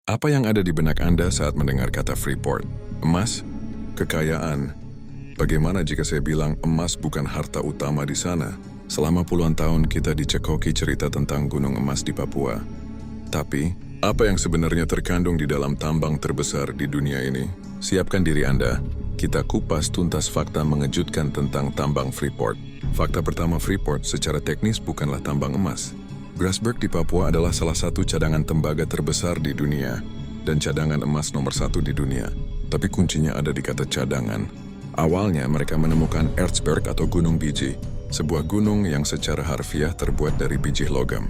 Apa yang ada di benak Anda saat mendengar kata Freeport? Emas? Kekayaan? Bagaimana jika saya bilang emas bukan harta utama di sana? Selama puluhan tahun kita dicekoki cerita tentang gunung emas di Papua. Tapi, apa yang sebenarnya terkandung di dalam tambang terbesar di dunia ini? Siapkan diri Anda. Kita kupas tuntas fakta mengejutkan tentang tambang Freeport. Fakta pertama, Freeport secara teknis bukanlah tambang emas. Grasberg di Papua adalah salah satu cadangan tembaga terbesar di dunia dan cadangan emas nomor 1 di dunia. Tapi kuncinya ada di kata cadangan. Awalnya mereka menemukan Erzberg atau gunung biji, sebuah gunung yang secara harfiah terbuat dari biji logam.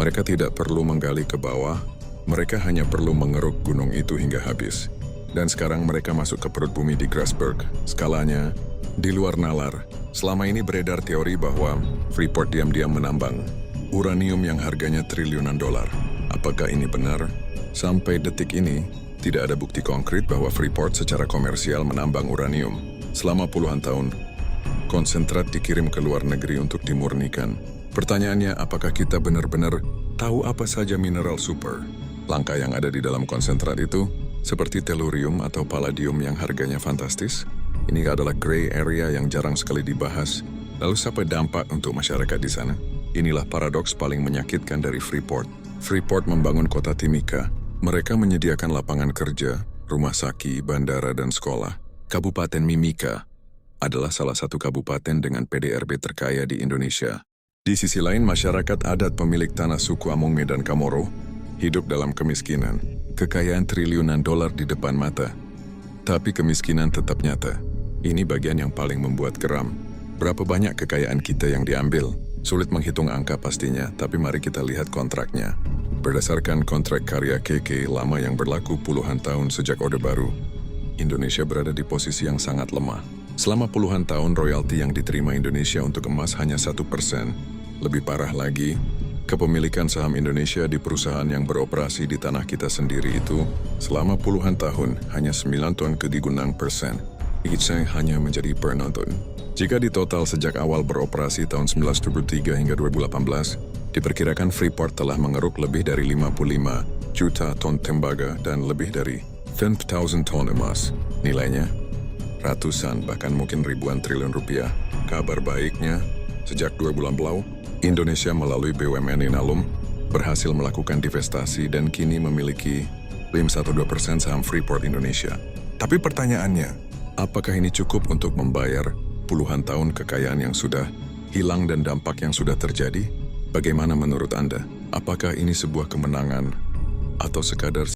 Mereka tidak perlu menggali ke bawah, mereka hanya perlu mengeruk gunung itu hingga habis. Dan sekarang mereka masuk ke perut bumi di Grasberg. Skalanya di luar nalar. Selama ini beredar teori bahwa Freeport diam-diam menambang uranium yang harganya triliunan dolar. Apakah ini benar? Sampai detik ini, tidak ada bukti konkret bahwa Freeport secara komersial menambang uranium. Selama puluhan tahun, konsentrat dikirim ke luar negeri untuk dimurnikan. Pertanyaannya, apakah kita benar-benar tahu apa saja mineral super? Langka yang ada di dalam konsentrat itu, seperti tellurium atau palladium yang harganya fantastis. Ini adalah gray area yang jarang sekali dibahas. Lalu siapa dampak untuk masyarakat di sana? Inilah paradoks paling menyakitkan dari Freeport. Freeport membangun kota Timika. Mereka menyediakan lapangan kerja, rumah sakit, bandara, dan sekolah. Kabupaten Mimika adalah salah satu kabupaten dengan PDRB terkaya di Indonesia. Di sisi lain, masyarakat adat pemilik tanah suku Amungme dan Kamoro hidup dalam kemiskinan. Kekayaan triliunan dolar di depan mata. Tapi kemiskinan tetap nyata. Ini bagian yang paling membuat geram. Berapa banyak kekayaan kita yang diambil? Sulit menghitung angka pastinya, tapi mari kita lihat kontraknya. Berdasarkan kontrak karya KK lama yang berlaku puluhan tahun sejak Orde Baru, Indonesia berada di posisi yang sangat lemah. Selama puluhan tahun, royalti yang diterima Indonesia untuk emas hanya 1%. Lebih parah lagi, kepemilikan saham Indonesia di perusahaan yang beroperasi di tanah kita sendiri itu selama puluhan tahun hanya 9,6%. Itu hanya menjadi penonton. Jika ditotal sejak awal beroperasi tahun 1973 hingga 2018, diperkirakan Freeport telah mengeruk lebih dari 55 juta ton tembaga dan lebih dari 10,000 ton emas. Nilainya ratusan bahkan mungkin ribuan triliun rupiah. Kabar baiknya, sejak 2 bulan lalu, Indonesia melalui BUMN Inalum berhasil melakukan divestasi dan kini memiliki 5,2% saham Freeport Indonesia. Tapi pertanyaannya, apakah ini cukup untuk membayar puluhan tahun kekayaan yang sudah hilang dan dampak yang sudah terjadi? Bagaimana menurut Anda? Apakah ini sebuah kemenangan atau sekadar